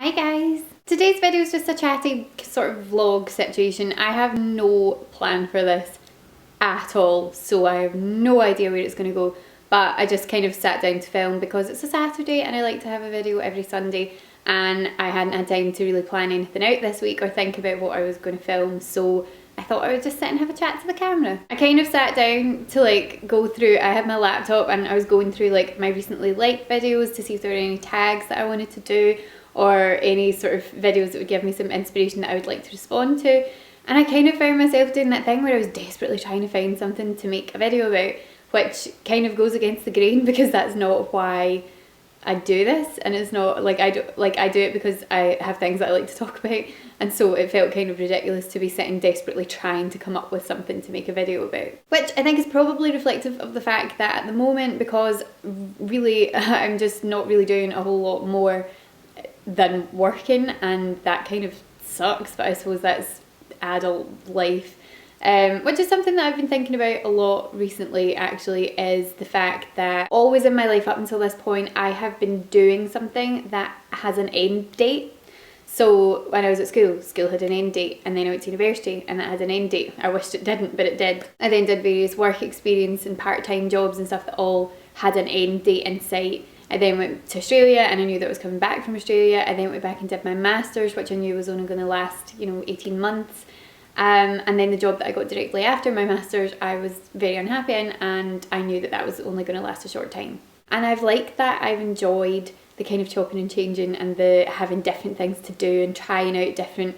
Hi guys! Today's video is just a chatty sort of vlog situation. I have no plan for this at all, so I have no idea where it's going to go, but I just kind of sat down to film because it's a Saturday and I like to have a video every Sunday, and I hadn't had time to really plan anything out this week or think about what I was going to film, so I thought I would just sit and have a chat to the camera. I kind of sat down to go through, I had my laptop and I was going through my recently liked videos to see if there were any tags that I wanted to do or any sort of videos that would give me some inspiration that I would like to respond to. And I kind of found myself doing that thing where I was desperately trying to find something to make a video about, which kind of goes against the grain because that's not why I do this, and it's not I do it because I have things that I like to talk about, and so it felt kind of ridiculous to be sitting desperately trying to come up with something to make a video about. Which I think is probably reflective of the fact that at the moment, because really I'm just not really doing a whole lot more than working, and that kind of sucks, but I suppose that's adult life. Which is something that I've been thinking about a lot recently actually, is the fact that always in my life up until this point I have been doing something that has an end date. So when I was at school had an end date, and then I went to university and that had an end date. I wished it didn't, but it did. I then did various work experience and part-time jobs and stuff that all had an end date in sight. I then went to Australia and I knew that I was coming back from Australia. I then went back and did my masters, which I knew was only going to last 18 months. And then the job that I got directly after my masters I was very unhappy in, and I knew that that was only going to last a short time. And I've liked that. I've enjoyed the kind of chopping and changing and the having different things to do and trying out different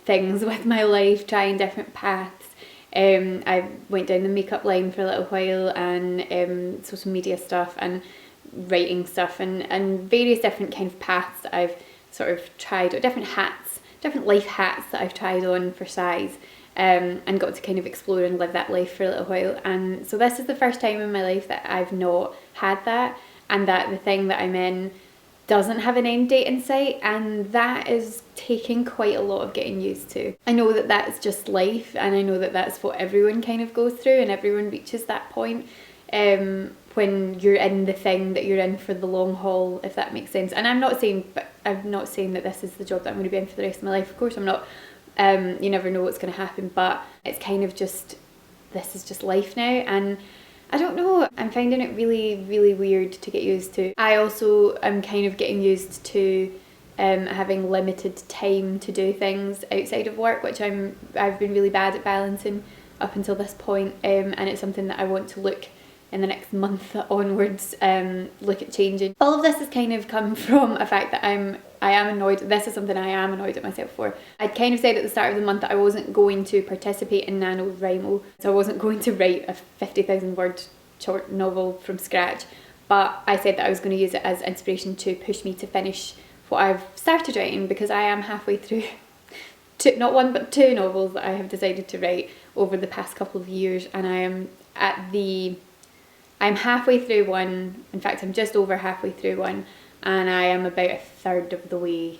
things with my life, trying different paths. I went down the makeup line for a little while, and social media stuff and writing stuff, and various different kind of paths that I've sort of tried, or different life hats that I've tried on for size, and got to kind of explore and live that life for a little while. And so this is the first time in my life that I've not had that, and that the thing that I'm in doesn't have an end date in sight, and that is taking quite a lot of getting used to. I know that that's just life, and I know that that's what everyone kind of goes through, and everyone reaches that point when you're in the thing that you're in for the long haul, if that makes sense. And I'm not saying that this is the job that I'm going to be in for the rest of my life. Of course I'm not. You never know what's going to happen, but it's kind of just, this is just life now, and I don't know, I'm finding it really, really weird to get used to. I also am kind of getting used to having limited time to do things outside of work, which I've been really bad at balancing up until this point, and it's something that I want to look in the next month onwards, look at changing. All of this has kind of come from a fact that I am annoyed. This is something I am annoyed at myself for. I'd kind of said at the start of the month that I wasn't going to participate in Nanowrimo, so I wasn't going to write a 50,000 word short novel from scratch, but I said that I was going to use it as inspiration to push me to finish what I've started writing, because I am halfway through not one but two novels that I have decided to write over the past couple of years, and I'm halfway through one. In fact, I'm just over halfway through one, and I am about a third of the way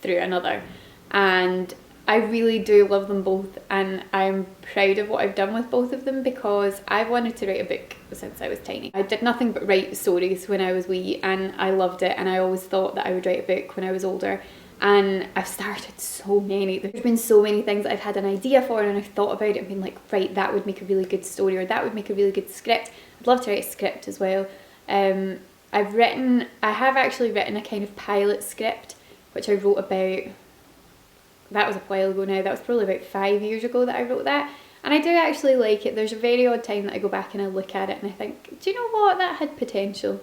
through another. And I really do love them both, and I'm proud of what I've done with both of them, because I've wanted to write a book since I was tiny. I did nothing but write stories when I was wee, and I loved it, and I always thought that I would write a book when I was older. And I've started so many. There's been so many things that I've had an idea for, and I've thought about it and been like, right, that would make a really good story, or that would make a really good script. I'd love to write a script as well. I have actually written a kind of pilot script, which I wrote about, that was a while ago now, that was probably about 5 years ago that I wrote that. And I do actually like it. There's a very odd time that I go back and I look at it and I think, do you know what, that had potential.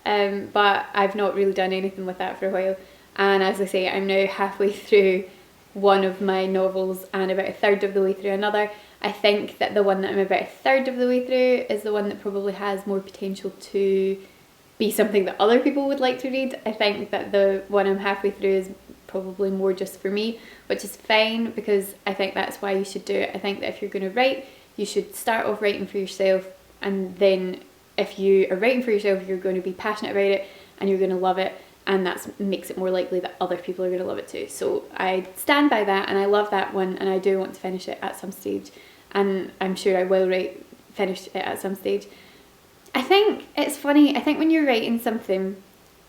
But I've not really done anything with that for a while. And as I say, I'm now halfway through one of my novels and about a third of the way through another. I think that the one that I'm about a third of the way through is the one that probably has more potential to be something that other people would like to read. I think that the one I'm halfway through is probably more just for me, which is fine, because I think that's why you should do it. I think that if you're going to write, you should start off writing for yourself, and then if you are writing for yourself, you're going to be passionate about it and you're going to love it, and that makes it more likely that other people are going to love it too. So I stand by that, and I love that one, and I do want to finish it at some stage, and I'm sure I will finish it at some stage. I think it's funny, I think when you're writing something,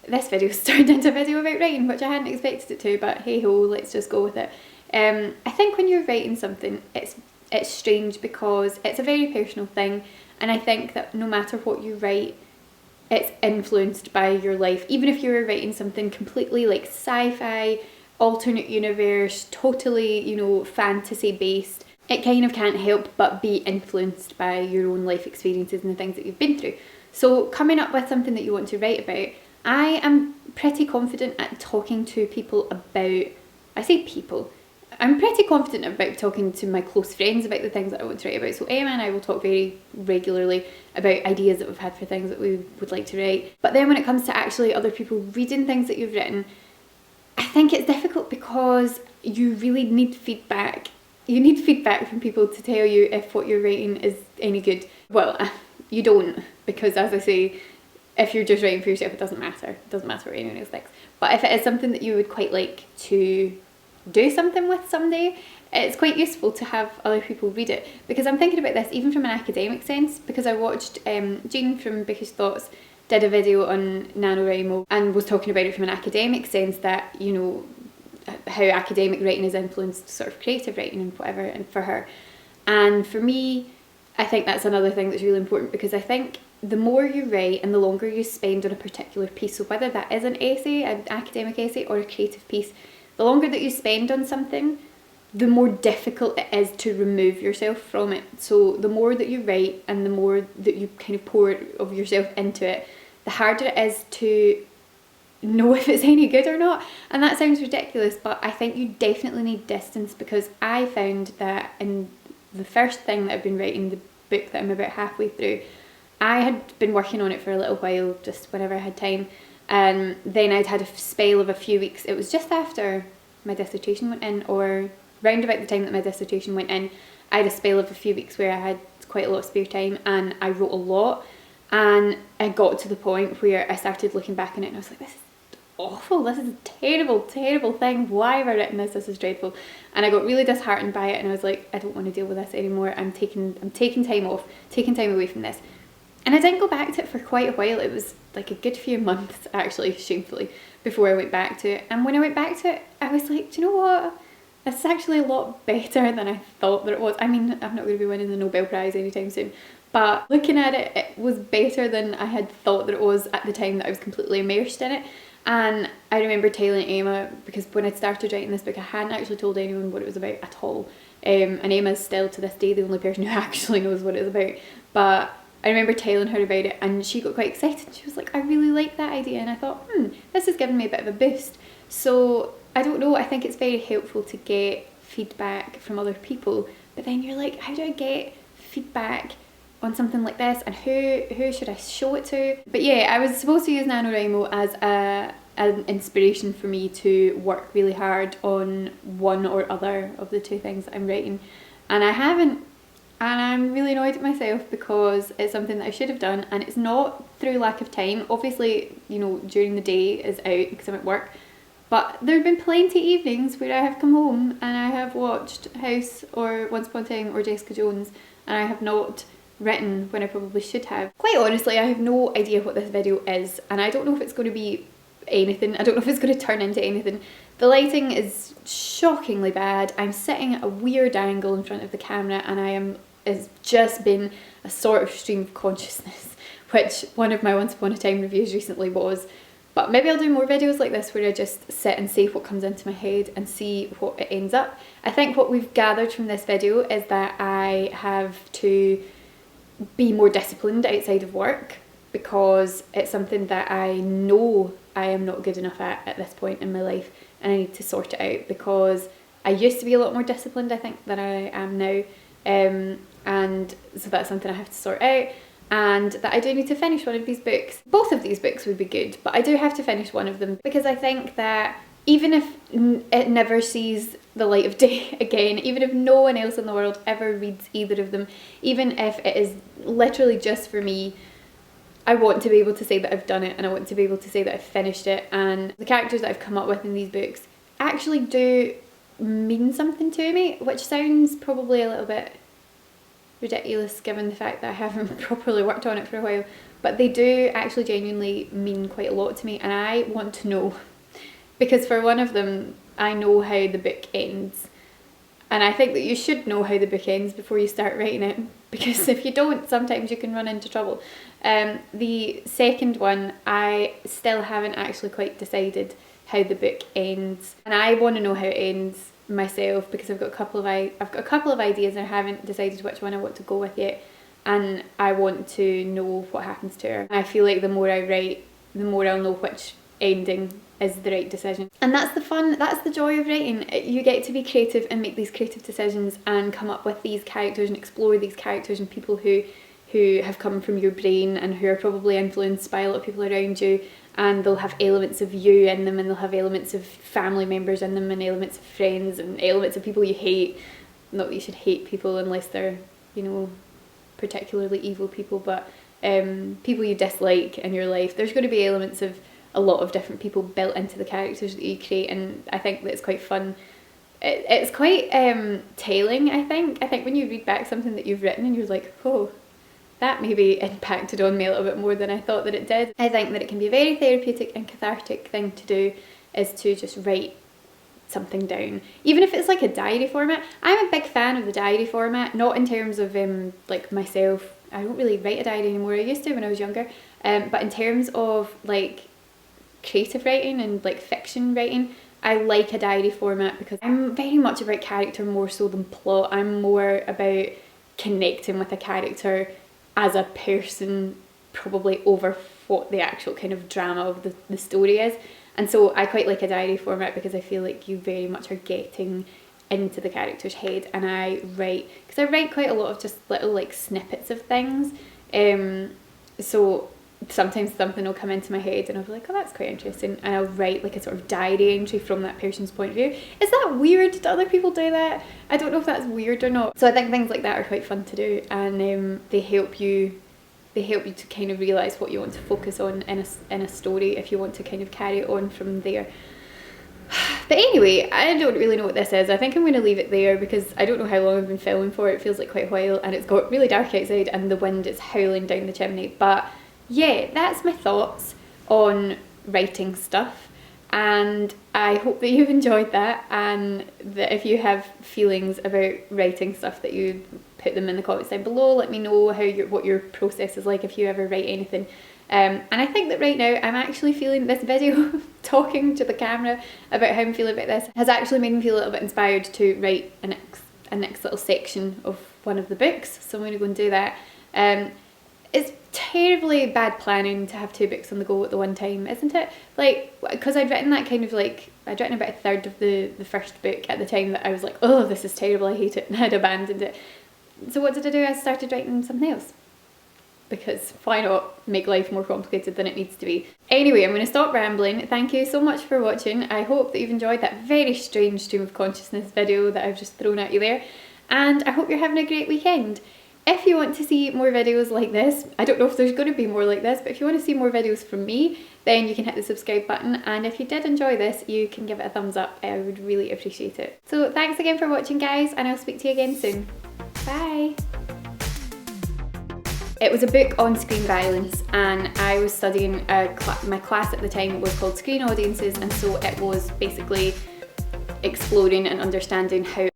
this video turned into a video about writing, which I hadn't expected it to, but hey ho, let's just go with it. I think when you're writing something, it's strange because it's a very personal thing, and I think that no matter what you write, it's influenced by your life. Even if you're writing something completely like sci-fi, alternate universe, totally, you know, fantasy based, it kind of can't help but be influenced by your own life experiences and the things that you've been through. So coming up with something that you want to write about, I am pretty confident at talking to people about, I say people, I'm pretty confident about talking to my close friends about the things that I want to write about. So Emma and I will talk very regularly about ideas that we've had for things that we would like to write. But then when it comes to actually other people reading things that you've written, I think it's difficult because you really need feedback. You need feedback from people to tell you if what you're writing is any good. Well, you don't, because as I say, if you're just writing for yourself, it doesn't matter. It doesn't matter what anyone else thinks. But if it is something that you would quite like to do something with someday, it's quite useful to have other people read it. Because I'm thinking about this even from an academic sense, because I watched Jean from Bookish Thoughts did a video on Nanowrimo and was talking about it from an academic sense, that, you know, how academic writing has influenced sort of creative writing and whatever, and for her. And for me, I think that's another thing that's really important, because I think the more you write and the longer you spend on a particular piece, so whether that is an essay, an academic essay, or a creative piece, the longer that you spend on something, the more difficult it is to remove yourself from it. So the more that you write and the more that you kind of pour of yourself into it, the harder it is to know if it's any good or not. And that sounds ridiculous, but I think you definitely need distance, because I found that in the first thing that I've been writing, the book that I'm about halfway through, I had been working on it for a little while, just whenever I had time, and then I'd had a spell of a few weeks. It was just after my dissertation went in, or round about the time that my dissertation went in, I had a spell of a few weeks where I had quite a lot of spare time and I wrote a lot, and I got to the point where I started looking back on it and I was like, this is awful, this is a terrible, terrible thing, why have I written this, this is dreadful. And I got really disheartened by it, and I was like, I don't want to deal with this anymore, I'm taking time off, taking time away from this. And I didn't go back to it for quite a while. It was like a good few months, actually, shamefully, before I went back to it. And when I went back to it, I was like, do you know what? This is actually a lot better than I thought that it was. I mean, I'm not going to be winning the Nobel Prize anytime soon, but looking at it, it was better than I had thought that it was at the time that I was completely immersed in it. And I remember telling Emma, because when I started writing this book, I hadn't actually told anyone what it was about at all. And Emma's still to this day the only person who actually knows what it's about. But I remember telling her about it and she got quite excited. She was like, I really like that idea. And I thought, this has given me a bit of a boost. So I don't know, I think it's very helpful to get feedback from other people. But then you're like, how do I get feedback on something like this, and who should I show it to? But yeah, I was supposed to use NaNoWriMo as an inspiration for me to work really hard on one or other of the two things that I'm writing, and I haven't, and I'm really annoyed at myself because it's something that I should have done, and it's not through lack of time. Obviously, you know, during the day is out because I'm at work, but there have been plenty of evenings where I have come home and I have watched House or Once Upon a Time or Jessica Jones, and I have not written when I probably should have. Quite honestly, I have no idea what this video is, and I don't know if it's going to be anything. I don't know if it's going to turn into anything. The lighting is shockingly bad. I'm sitting at a weird angle in front of the camera, and it's just been a sort of stream of consciousness, which one of my Once Upon a Time reviews recently was. But maybe I'll do more videos like this where I just sit and say what comes into my head and see what it ends up. I think what we've gathered from this video is that I have to be more disciplined outside of work, because it's something that I know I am not good enough at this point in my life, and I need to sort it out, because I used to be a lot more disciplined, I think, than I am now, and so that's something I have to sort out, and that I do need to finish one of these books. Both of these books would be good, but I do have to finish one of them, because I think that even if it never sees the light of day again, even if no one else in the world ever reads either of them, even if it is literally just for me, I want to be able to say that I've done it, and I want to be able to say that I've finished it, and the characters that I've come up with in these books actually do mean something to me, which sounds probably a little bit ridiculous given the fact that I haven't properly worked on it for a while, but they do actually genuinely mean quite a lot to me, and I want to know, because for one of them I know how the book ends, and I think that you should know how the book ends before you start writing it, because if you don't, sometimes you can run into trouble. The second one, I still haven't actually quite decided how the book ends, and I want to know how it ends myself, because I've got a couple of ideas and I haven't decided which one I want to go with yet, and I want to know what happens to her. I feel like the more I write, the more I'll know which ending is the right decision. And that's the fun, that's the joy of writing. You get to be creative and make these creative decisions and come up with these characters and explore these characters and people who have come from your brain and who are probably influenced by a lot of people around you, and they'll have elements of you in them, and they'll have elements of family members in them, and elements of friends, and elements of people you hate. Not that you should hate people unless they're, you know, particularly evil people, but people you dislike in your life. There's going to be elements of a lot of different people built into the characters that you create, and I think that it's quite fun. It's quite telling, I think. I think when you read back something that you've written and you're like, oh, that maybe impacted on me a little bit more than I thought that it did. I think that it can be a very therapeutic and cathartic thing to do, is to just write something down, even if it's like a diary format. I'm a big fan of the diary format, not in terms of like myself, I don't really write a diary anymore. I used to when I was younger, but in terms of like creative writing and like fiction writing, I like a diary format because I'm very much about character more so than plot. I'm more about connecting with a character as a person, probably, over what the actual kind of drama of the story is. And so I quite like a diary format because I feel like you very much are getting into the character's head. And I write, because I write quite a lot of just little like snippets of things, so sometimes something will come into my head and I'll be like, oh, that's quite interesting, and I'll write like a sort of diary entry from that person's point of view. Is that weird? Do other people do that? I don't know if that's weird or not. So I think things like that are quite fun to do, and they help you to kind of realise what you want to focus on in a story, if you want to kind of carry it on from there. But anyway, I don't really know what this is. I think I'm going to leave it there because I don't know how long I've been filming for. It feels like quite a while, and it's got really dark outside and the wind is howling down the chimney. But yeah, that's my thoughts on writing stuff, and I hope that you've enjoyed that, and that if you have feelings about writing stuff, that you put them in the comments down below. Let me know what your process is like if you ever write anything. And I think that right now I'm actually feeling this video talking to the camera about how I'm feeling about this has actually made me feel a little bit inspired to write a next little section of one of the books, so I'm going to go and do that. It's terribly bad planning to have 2 books on the go at the one time, isn't it? Like, because I'd written that kind of like, I'd written about a third of the first book at the time that I was like, oh, this is terrible, I hate it, and I'd abandoned it. So what did I do? I started writing something else. Because why not make life more complicated than it needs to be? Anyway, I'm going to stop rambling. Thank you so much for watching. I hope that you've enjoyed that very strange stream of consciousness video that I've just thrown at you there. And I hope you're having a great weekend. If you want to see more videos like this, I don't know if there's going to be more like this, but if you want to see more videos from me, then you can hit the subscribe button. And if you did enjoy this, you can give it a thumbs up. I would really appreciate it. So thanks again for watching, guys, and I'll speak to you again soon. Bye! It was a book on screen violence, and I was studying my class at the time was called Screen Audiences, and so it was basically exploring and understanding how